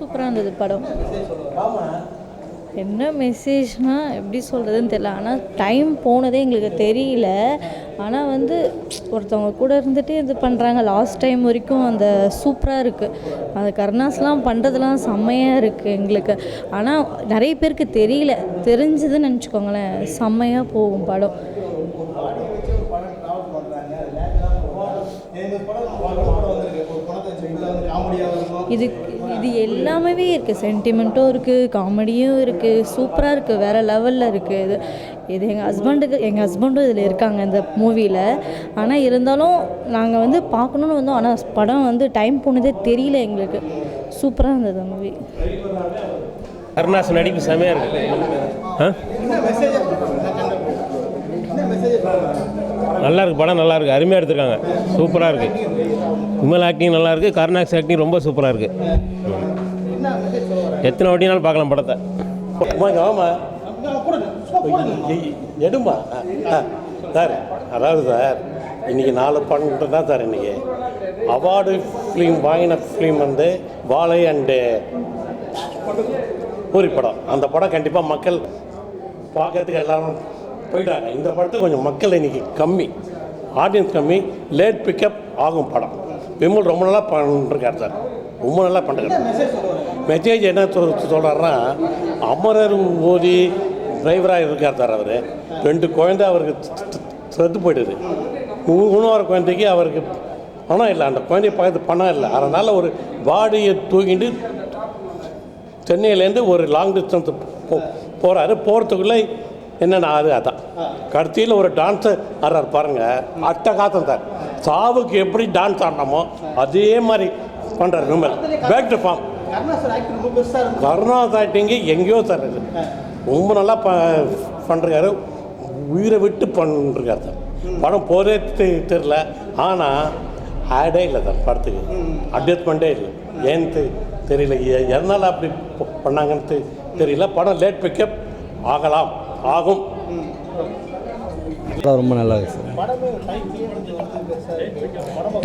சூப்பராக இருந்தது படம். என்ன மெசேஜ்னால் எப்படி சொல்கிறதுன்னு தெரியல. ஆனால் டைம் போனதே எங்களுக்கு தெரியல. ஆனால் ஒருத்தவங்க கூட இருந்துட்டு இது பண்ணுறாங்க லாஸ்ட் டைம் வரைக்கும். அந்த சூப்பராக இருக்குது. அந்த கருணாஸ்லாம் பண்ணுறதுலாம் செம்மையாக இருக்குது எங்களுக்கு. ஆனால் நிறைய பேருக்கு தெரியல. தெரிஞ்சதுன்னு நினச்சிக்கோங்களேன், செம்மையாக போகும் படம். இது எல்லாமே இருக்குது. சென்டிமெண்ட்டும் இருக்குது, காமெடியும் இருக்குது, சூப்பராக இருக்குது, வேறு லெவலில் இருக்குது. இது எங்கள் ஹஸ்பண்டும் இதில் இருக்காங்க இந்த மூவியில். ஆனால் இருந்தாலும் நாங்கள் பார்க்கணுன்னு வந்தோம். ஆனால் படம் டைம் போனதே தெரியல எங்களுக்கு. சூப்பராக இருந்தது மூவி. கருணாஸ் நடிப்பு செமையாக இருக்குது. நல்லா இருக்குது படம், நல்லா இருக்குது, அருமையாக எடுத்துருக்காங்க, சூப்பராக இருக்குது. விமல் ஆக்டிங் நல்லா இருக்குது, கருணாஸ் ஆக்டிங் ரொம்ப சூப்பராக இருக்குது. எத்தனை வாட்டினாலும் பார்க்கலாம் படத்தை. ஆமாம் எடுமா சார். அதாவது சார், இன்றைக்கி 4 படம் தான் சார். இன்றைக்கி அவார்டு ஃபிலிம் வாங்கின ஃபிலிம் வாழை அண்டு பூரி படம். அந்த படம் கண்டிப்பாக மக்கள் பார்க்கறதுக்கு எல்லோரும் போயிட்டாங்க. இந்த படத்துக்கு கொஞ்சம் மக்கள் இன்றைக்கி கம்மி, ஆடியன்ஸ் கம்மி, லேட் பிக்கப் ஆகும் படம். விமல் ரொம்ப நல்லா பண்ணிருக்கார் சார், ரொம்ப நல்லா பண்ணுறாரு. மெசேஜ் என்ன சொல்கிறாருன்னா, அமரர் ஓதி டிரைவராக இருக்கார் சார். அவர் 2 குழந்தை அவருக்கு செத்து போயிடுது. 3வது குழந்தைக்கு அவருக்கு பணம் இல்லை, அந்த குழந்தைய பார்த்து பணம் இல்லை. அதனால் ஒரு பாடியை தூக்கிட்டு சென்னையிலேருந்து ஒரு லாங் டிஸ்டன்ஸ் போகிறாரு. போகிறதுக்குள்ளே என்னென்ன ஆகுது அதான். கடைசியில் ஒரு டான்ஸை ஆடுறாரு பாருங்கள், அட்டகாசம் சார். சாவுக்கு எப்படி டான்ஸ் ஆடணுமோ அதே மாதிரி பண்ணுறாரு Vimal. Back to form. Karunas ஆக்டிங்கு எங்கேயோ சார் இது ரொம்ப நல்லா பண்ணுறாரு, உயிரை விட்டு பண்ணிருக்காரு சார். படம் போதே தெரில, ஆனால் ஆடே இல்லை சார் படத்துக்கு, அட்ஜஸ்ட்மெண்ட்டே இல்லை. ஏன்னு தெரியல, எதனால் அப்படி பண்ணாங்கன்னு தெரியல. படம் லேட் பிக்கப் ஆகும். ரொம்ப நல்லா இருக்குது சார்.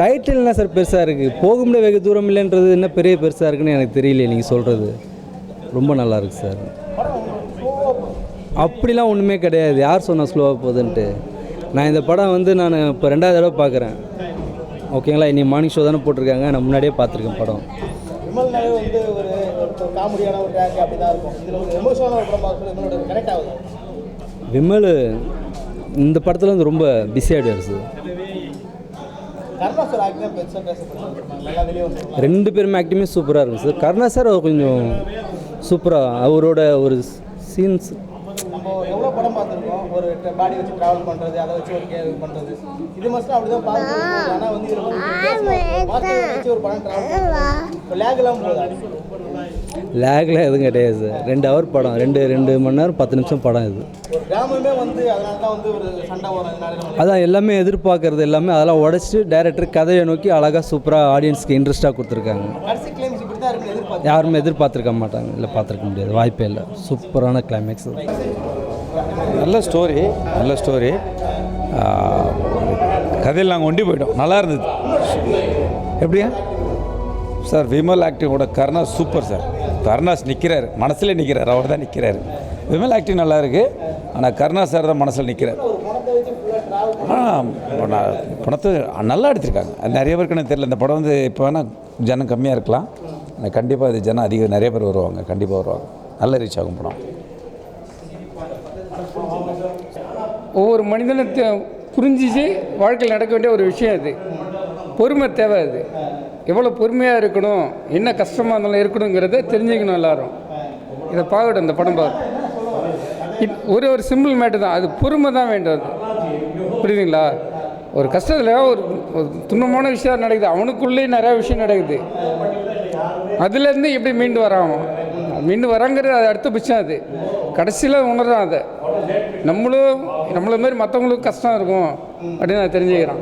டைட்டில் என்ன சார் பெருசாக இருக்குது, போக முடிய வெகு தூரம் இல்லைன்றது என்ன பெரிய பெருசாக இருக்குன்னு எனக்கு தெரியல. நீங்கள் சொல்கிறது ரொம்ப நல்லா இருக்குது சார். அப்படிலாம் ஒன்றுமே கிடையாது. யார் சொன்னால் ஸ்லோவாக போகுதுன்ட்டு. நான் இந்த படம் நான் இப்போ 2வது தடவை பார்க்குறேன். ஓகேங்களா, இன்னைக்கு மார்னிங் ஷோ தானே போட்டிருக்காங்க, நான் முன்னாடியே பார்த்துருக்கேன் படம். விமல் இந்த படத்தில் ரொம்ப பிஸியாகிடுவார் சார். 2 பேருமே ஆக்டிங்குமே சூப்பராக இருக்கும் சார். கருணா சார் கொஞ்சம் சூப்பராக அவரோட ஒரு சீன்ஸ். நம்ம எவ்வளோ படம் பார்த்துருக்கோம், ஒரு பாடி வச்சு ட்ராவல் பண்ணுறது, அதை வச்சு ஒரு கேர் பண்ணுறது, இது மஸ்ட்டு அப்படி தான் பார்த்துருக்கோம். ஆனால் வச்சு ஒரு படம் ட்ராவல் இப்போ லேக்லாம் போகுது. லேக்லாம் எதுவும் கிடையாது சார். 2 ஹவர் படம், 2 மணி நேரம் 10 நிமிஷம் படம். இது ஒரு கிராமமே அதனால தான் ஒரு சண்டை வரும். அதான் எல்லாமே எதிர்பார்க்கறது எல்லாமே அதெல்லாம் உடச்சிட்டு டைரக்டர் கதையை நோக்கி அழகாக சூப்பராக ஆடியன்ஸ்க்கு இன்ட்ரெஸ்ட்டாக கொடுத்துருக்காங்க. யாருமே எதிர்பார்த்துருக்க மாட்டாங்க. இல்லை, பார்த்துருக்க முடியாது, வாய்ப்பே இல்லை. சூப்பரான கிளைமேக்ஸ். நல்ல ஸ்டோரி. கதையில் நாங்கள் ஒண்டி போயிட்டோம். நல்லா இருந்தது. எப்படியா சார், விமல் ஆக்டிங்கோட கருணாஸ் சூப்பர் சார். கருணாஸ் நிற்கிறார், மனசில் நிற்கிறார், அவர் தான் நிற்கிறார். விமல் ஆக்டிங் நல்லா இருக்குது, ஆனால் கருணாஸ் சார் தான் மனசில் நிற்கிறார். படத்தை நல்லா எடுத்திருக்காங்க. நிறைய பேருக்கு எனக்கு தெரியல. இந்த படம் இப்போ வேணால் ஜனம் கம்மியாக இருக்கலாம், ஆனால் கண்டிப்பாக இது ஜனம் நிறைய பேர் வருவாங்க, கண்டிப்பாக வருவாங்க. நல்ல ரீச் ஆகும் படம். ஒவ்வொரு மனிதனை புரிஞ்சிச்சு வாழ்க்கையில் நடக்க வேண்டிய ஒரு விஷயம் அது. பொறுமை தேவை. அது எவ்வளோ பொறுமையாக இருக்கணும், என்ன கஷ்டமாக இருந்தாலும் இருக்கணுங்கிறத தெரிஞ்சுக்கணும் எல்லோரும். இதை பார்க்கட்டும், இந்த படம் பார்க்க ஒரு சிம்பிள் மேட்டு தான். அது பொறுமை தான் வேண்டும். புரியுதுங்களா? ஒரு கஷ்டத்தில் ஒரு துன்பமான விஷயம் நடக்குது, அவனுக்குள்ளேயே நிறையா விஷயம் நடக்குது. அதுலேருந்து எப்படி மீண்டு வராங்கிறது அது அடுத்த பட்சம். அது கடைசியில் உணர்றான். அதை நம்மள மாதிரி மற்றவங்களுக்கு கஷ்டம் இருக்கும் அப்படின்னு நான் தெரிஞ்சுக்கிறேன்.